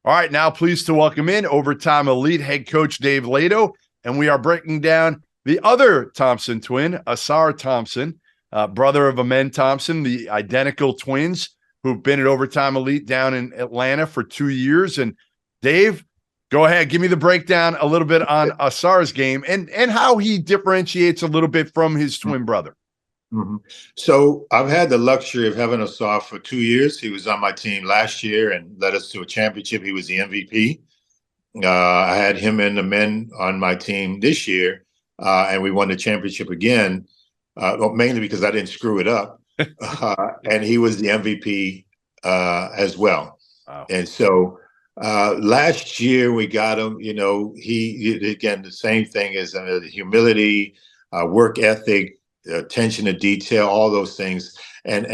All right, now pleased to welcome in Overtime Elite head coach Dave Lato, and we are breaking down the other Thompson twin, Ausar Thompson, brother of Amen Thompson, the identical twins who've been at Overtime Elite down in Atlanta for 2 years. And Dave, go ahead, give me the breakdown a little bit on Ausar's game and how he differentiates a little bit from his twin brother. Mm-hmm. So I've had the luxury of having Ausar for 2 years. He was on my team last year and led us to a championship. He was the MVP. I had him and the men on my team this year, and we won the championship again, mainly because I didn't screw it up. And he was the MVP as well. Wow. And so last year we got him, he, again, the same thing as the humility, work ethic, attention to detail, all those things, and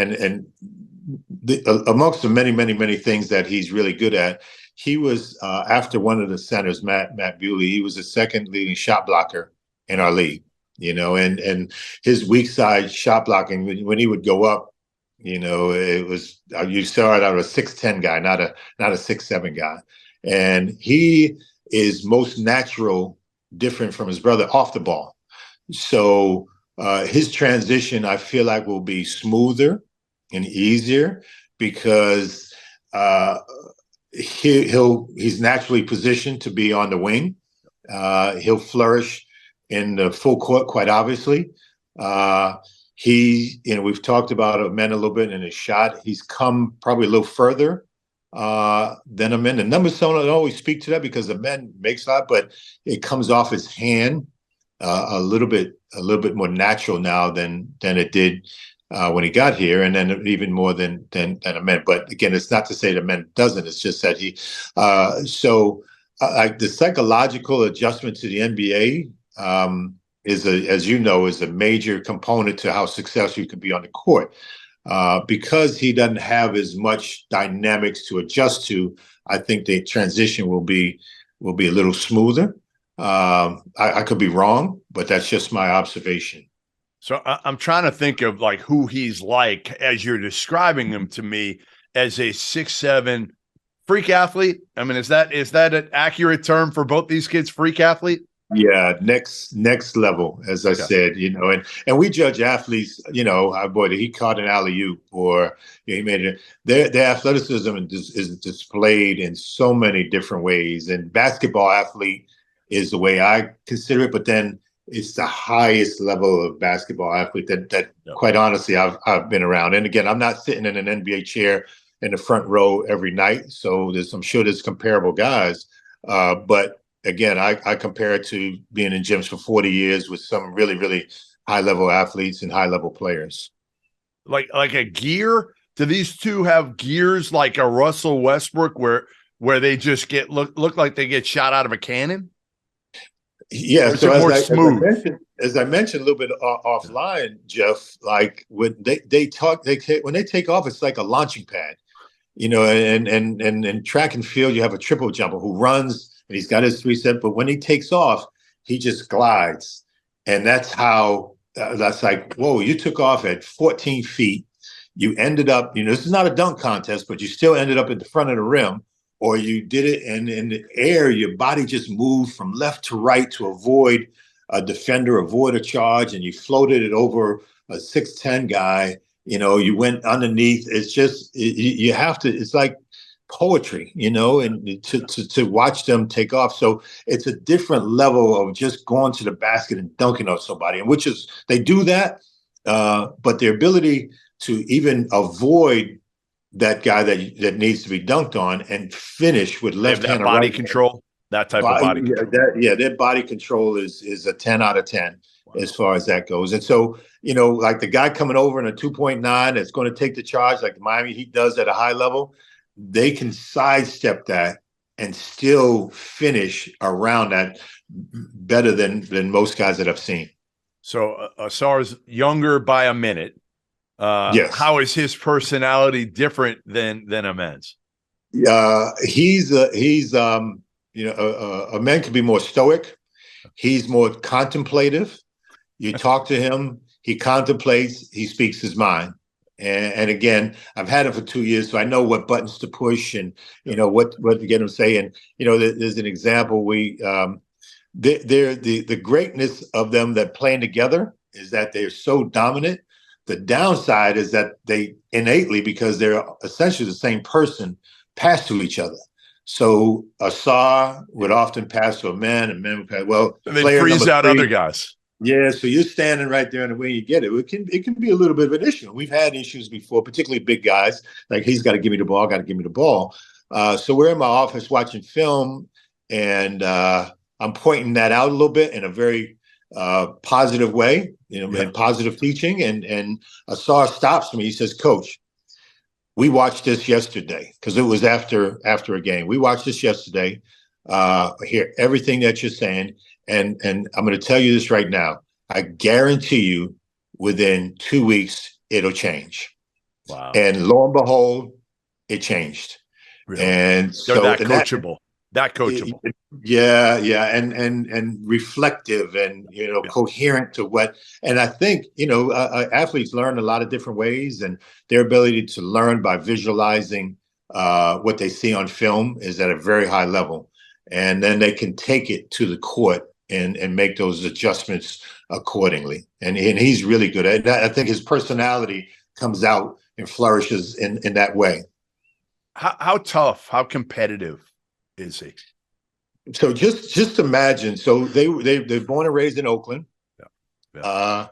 amongst the many things that he's really good at, he was after one of the centers, Matt Bewley, he was the second leading shot blocker in our league. And his weak side shot blocking when he would go up, it was you saw it out of a 6'10" guy, not a 6'7" guy, and he is most natural, different from his brother off the ball, so. His transition, I feel like, will be smoother and easier because he's naturally positioned to be on the wing. He'll flourish in the full court, quite obviously. We've talked about Amen a little bit in his shot. He's come probably a little further than Amen. The numbers don't always speak to that because Amen makes a lot, but it comes off his hand a little bit more natural now than it did when he got here, and then even more than Amen. But again, it's not to say that Amen doesn't. It's just that he. Like the psychological adjustment to the NBA is a major component to how successful you can be on the court. Because he doesn't have as much dynamics to adjust to, I think the transition will be a little smoother. I could be wrong, but that's just my observation. So I'm trying to think of like who he's like as you're describing him to me as a 6'7" freak athlete. I mean, is that an accurate term for both these kids? Freak athlete? Yeah, next level, as I said, and we judge athletes, boy, he caught an alley-oop or he made it. Their athleticism is displayed in so many different ways, and basketball athlete is the way I consider it, but then it's the highest level of basketball athlete that quite honestly, I've been around. And again, I'm not sitting in an NBA chair in the front row every night. So I'm sure there's comparable guys. But again, I compare it to being in gyms for 40 years with some really, really high level athletes and high level players. Like a gear? Do these two have gears like a Russell Westbrook where they just look like they get shot out of a cannon? Yeah, so as I mentioned a little bit offline, Jeff, like when they when they take off, it's like a launching pad, and track and field, you have a triple jumper who runs and he's got his 3-step, but when he takes off, he just glides. And that's how, that's like, whoa, you took off at 14 feet. You ended up, this is not a dunk contest, but you still ended up at the front of the rim. Or you did it, and in the air, your body just moved from left to right to avoid a defender, avoid a charge, and you floated it over a 6'10" guy. You went underneath. It's just you have to. It's like poetry, and to watch them take off. So it's a different level of just going to the basket and dunking on somebody, and which is they do that, but their ability to even avoid that guy that needs to be dunked on and finish with left hand body control, that type of body control. Their body control is a 10 out of 10 as far as that goes. And so, like the guy coming over in a 2.9 that's going to take the charge like Miami Heat does at a high level, they can sidestep that and still finish around that better than most guys that I've seen. So Ausar's younger by a minute. Yes. How is his personality different than Amen's? He's a man can be more stoic. He's more contemplative. You talk to him, he contemplates, he speaks his mind. And again, I've had him for 2 years, so I know what buttons to push and what to get him to say. And there's an example. The greatness of them that playing together is that they're so dominant. The downside is that they innately, because they're essentially the same person, pass to each other. So Ausar would often pass to a man, and men would pass. Well, They player freeze number out 3, other guys. yeah, so you're standing right there, and the way you get it, it can be a little bit of an issue. We've had issues before, particularly big guys. Like, he's got to give me the ball, got to give me the ball. So we're in my office watching film, and I'm pointing that out a little bit in a very positive way, in positive teaching. And Ausar stops me. He says, "Coach, we watched this yesterday," because it was after a game. "We watched this yesterday. I hear everything that you're saying. And I'm going to tell you this right now. I guarantee you within 2 weeks, it'll change." Wow. And lo and behold, it changed. Really? And they're so that coachable. That coachable. Yeah. And reflective and, coherent to what. And I think, athletes learn a lot of different ways, and their ability to learn by visualizing what they see on film is at a very high level. And then they can take it to the court and make those adjustments accordingly. And he's really good at it. I think his personality comes out and flourishes in that way. How tough, how competitive is he? So just imagine. So they're born and raised in Oakland. Yeah.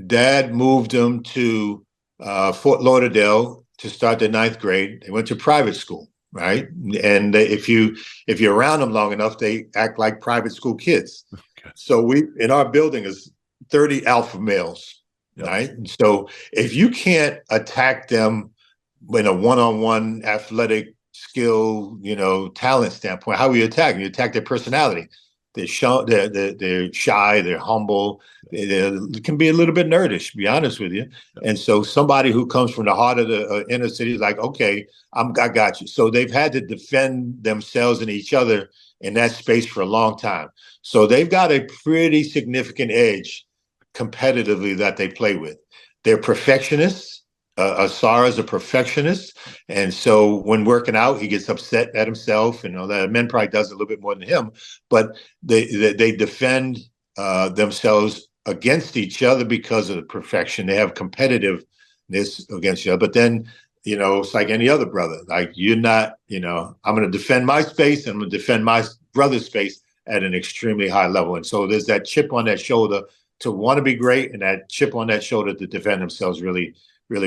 Dad moved them to Fort Lauderdale to start their 9th grade. They went to private school, right? And if you're around them long enough, they act like private school kids. Okay. So in our building is 30 alpha males, right? And so if you can't attack them in a one-on-one athletic skill, talent standpoint, how will you attack them? You attack their personality. They're shy, they're humble, they can be a little bit nerdish, to be honest with you. And so somebody who comes from the heart of the inner city is like, okay, I got you. So they've had to defend themselves and each other in that space for a long time. So they've got a pretty significant edge competitively that they play with. They're perfectionists. Ausar is a perfectionist, and so when working out, he gets upset at himself. That men probably does a little bit more than him, but they defend themselves against each other because of the perfection. They have competitiveness against each other. But then, it's like any other brother. Like, you're not, I'm going to defend my space, and I'm going to defend my brother's space at an extremely high level. And so there's that chip on that shoulder to want to be great, and that chip on that shoulder to defend themselves really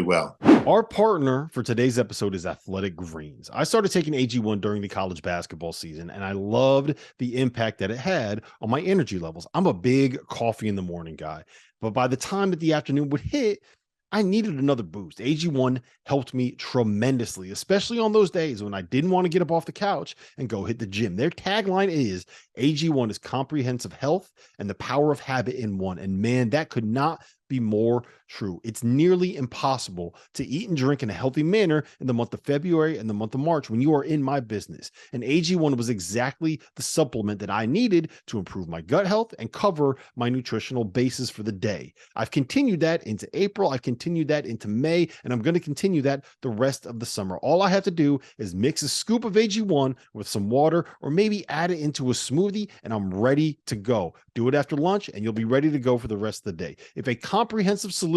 well. Our partner for today's episode is Athletic Greens. I started taking AG1 during the college basketball season, and I loved the impact that it had on my energy levels. I'm a big coffee in the morning guy, but by the time that the afternoon would hit, I needed another boost. AG1 helped me tremendously, especially on those days when I didn't want to get up off the couch and go hit the gym. Their tagline is AG1 is comprehensive health and the power of habit in one. And man, that could not be more true. It's nearly impossible to eat and drink in a healthy manner in the month of February and the month of March when you are in my business. And AG1 was exactly the supplement that I needed to improve my gut health and cover my nutritional basis for the day. I've continued that into April. I've continued that into May, and I'm going to continue that the rest of the summer. All I have to do is mix a scoop of AG1 with some water, or maybe add it into a smoothie, and I'm ready to go. Do it after lunch, and you'll be ready to go for the rest of the day. If a comprehensive solution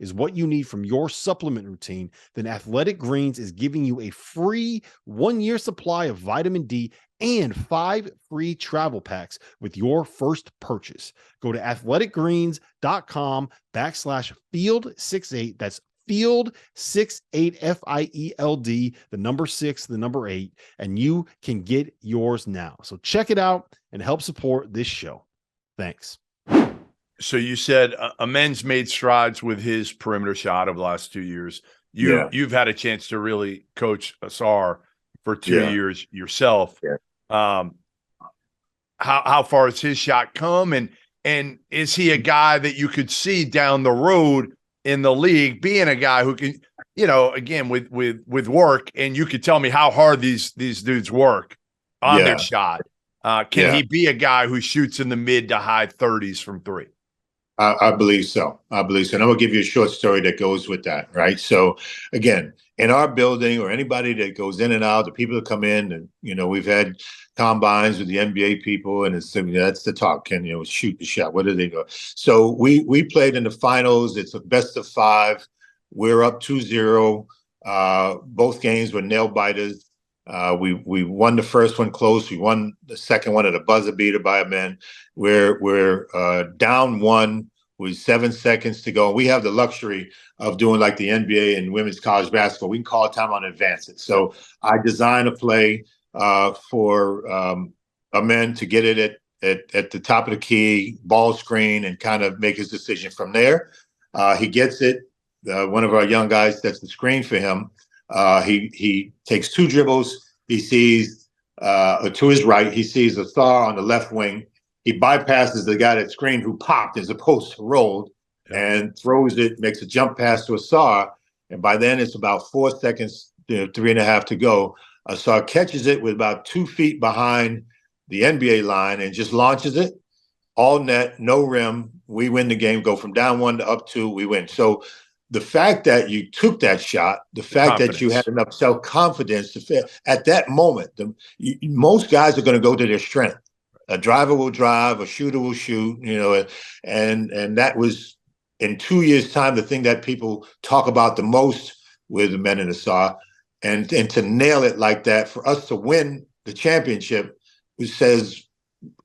is what you need from your supplement routine, then Athletic Greens is giving you a free 1-year supply of vitamin D and 5 free travel packs with your first purchase. Go to athleticgreens.com/field68. That's field 68 FIELD, the number 6, the number 8, and you can get yours now. So check it out and help support this show. Thanks. So you said Amen's made strides with his perimeter shot over the last 2 years. You've had a chance to really coach Ausar for 2 years yourself. How far has his shot come, and is he a guy that you could see down the road in the league being a guy who can, again with work, and you could tell me how hard these dudes work on their shot. Can he be a guy who shoots in the mid to high 30s from three? I believe so. I believe so. And I'm gonna give you a short story that goes with that, right? So again, in our building or anybody that goes in and out, the people that come in, and we've had combines with the NBA people, and that's the talk. Can shoot the shot? What do they go? So we played in the finals. It's a best of 5. We're up 2-0. Both games were nail biters. We won the first one close. We won the second one at a buzzer beater by a man. We're down 1 with 7 seconds to go. We have the luxury of doing like the NBA and women's college basketball. We can call time on advance it. So I designed a play for a man to get it at the top of the key, ball screen, and kind of make his decision from there. He gets it. One of our young guys sets the screen for him. He takes 2 dribbles. He sees to his right, he sees Ausar on the left wing. He bypasses the guy that screened who popped as opposed to rolled, and throws it, makes a jump pass to Ausar. And by then it's about 4 seconds, 3.5 to go. Ausar catches it with about 2 feet behind the NBA line and just launches it. All net, no rim. We win the game, go from down 1 to up 2, we win. So the fact that you took that shot, the fact that you had enough self-confidence at that moment, most guys are going to go to their strength. A driver will drive, a shooter will shoot, and that was, in 2 years' time, the thing that people talk about the most with the men in the Ausar. And to nail it like that, for us to win the championship, it says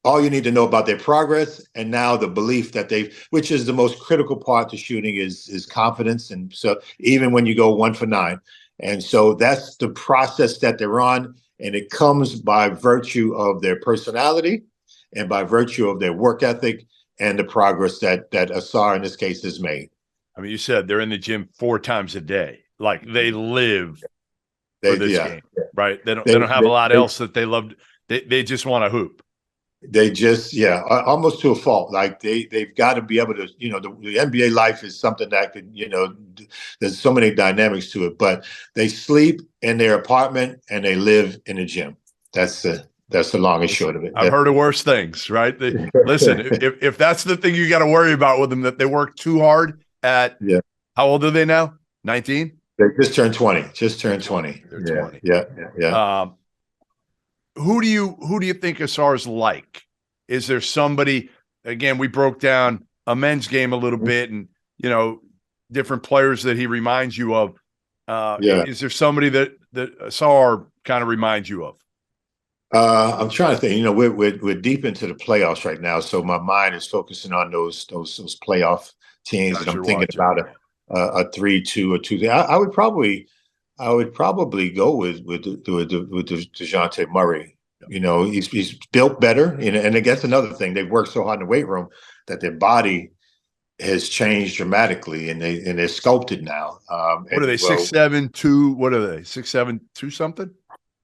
all you need to know about their progress, and now the belief that which is the most critical part to shooting, is confidence. And so even when you go 1 for 9, and so that's the process that they're on, and it comes by virtue of their personality and by virtue of their work ethic and the progress that Ausar in this case has made. I mean, you said they're in the gym 4 times a day, like they live for this game, right? They don't have a lot else that they love. They just want to hoop. They just, almost to a fault. Like they've got to be able to, the NBA life is something that could, there's so many dynamics to it, but they sleep in their apartment and they live in a gym. That's the long and short of it. I've heard of worse things, right? Listen, if that's the thing you got to worry about with them, that they work too hard at, how old are they now? 19? They just turned 20. They're 20. They're 20. Yeah. Who do you think Ausar's like? Is there somebody, again, we broke down a men's game a little bit, and different players that he reminds you of. Is there somebody that Ausar kind of reminds you of? I'm trying to think. We're deep into the playoffs right now, so my mind is focusing on those playoff teams, and I'm thinking about a 3-2 or 2. I would probably go with DeJounte Murray. He's built better, and I guess another thing, they've worked so hard in the weight room that their body has changed dramatically, and they're sculpted now. What are they? 6'7", 2? What are they? 6'7", 2 something?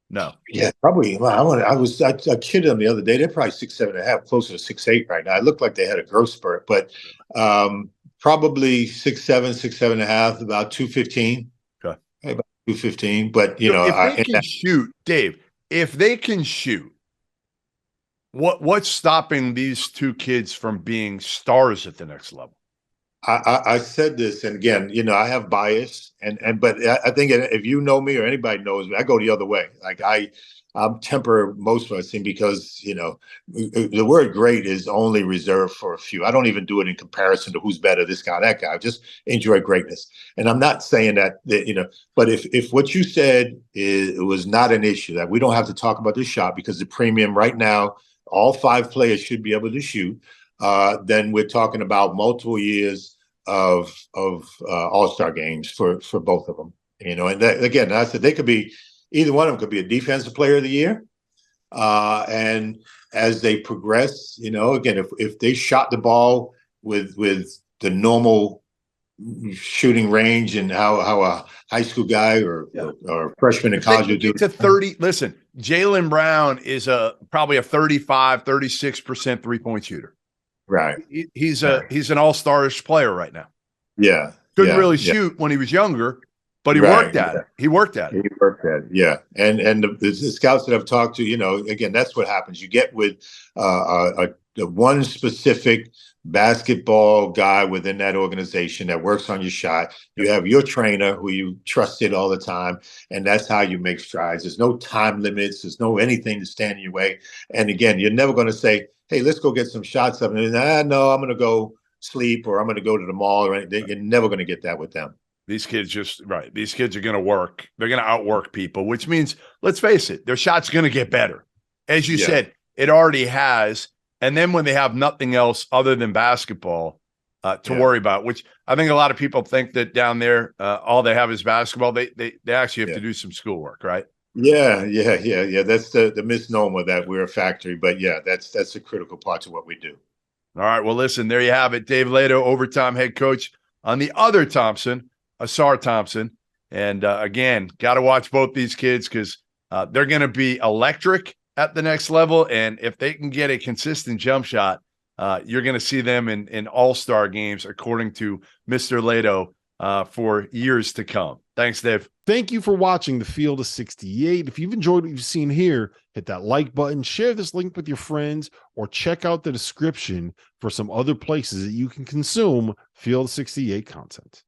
No. Yeah, probably. Well, I kidded them the other day. They're probably 6'7.5", closer to 6'8" right now. It looked like they had a growth spurt, but probably 6'7", 6'7.5", about 215. Okay. About 215. But if they can shoot, Dave. If they can shoot, what's stopping these 2 kids from being stars at the next level? I said this, and again, I have bias, but I think if you know me or anybody knows me, I go the other way. Like I'm temper most of us, because the word great is only reserved for a few. I don't even do it in comparison to who's better, this guy, that guy. I just enjoy greatness, and I'm not saying that But if what you said was not an issue, that we don't have to talk about this shot because the premium right now, all 5 players should be able to shoot. Then we're talking about multiple years of All-Star games for both of them. And that, again, I said they could be, either one of them could be a defensive player of the year. And as they progress, again, if they shot the ball with the normal shooting range and how a high school guy or a freshman in college would do. To 30. Listen, Jaylen Brown is probably a 35, 36% 3-point shooter. Right. He's an all-starish player right now. Yeah. Couldn't really shoot when he was younger, but he worked at it. He worked at it. Yeah. And the scouts that I've talked to, again, that's what happens. You get with one specific basketball guy within that organization that works on your shot. You have your trainer who you trusted all the time, and that's how you make strides. There's no time limits. There's no anything to stand in your way. And again, you're never going to say, "Hey, let's go get some shots up." And no, I'm going to go sleep or I'm going to go to the mall or anything. You're never going to get that with them. These kids These kids are going to work. They're going to outwork people, which means, let's face it, their shot's going to get better. As you said, it already has. And then when they have nothing else other than basketball to worry about, which I think a lot of people think that down there, all they have is basketball. They actually have to do some schoolwork, right? Yeah. That's the misnomer that we're a factory, but yeah, that's a critical part to what we do. All right. Well, listen, there you have it. Dave Lato, overtime head coach on the other Thompson, Ausar Thompson. And again, got to watch both these kids because they're going to be electric at the next level. And if they can get a consistent jump shot, you're going to see them in all-star games, according to Mr. Lato, for years to come. Thanks, Dave. Thank you for watching the Field of 68. If you've enjoyed what you've seen here, hit that like button, share this link with your friends, or check out the description for some other places that you can consume Field of 68 content.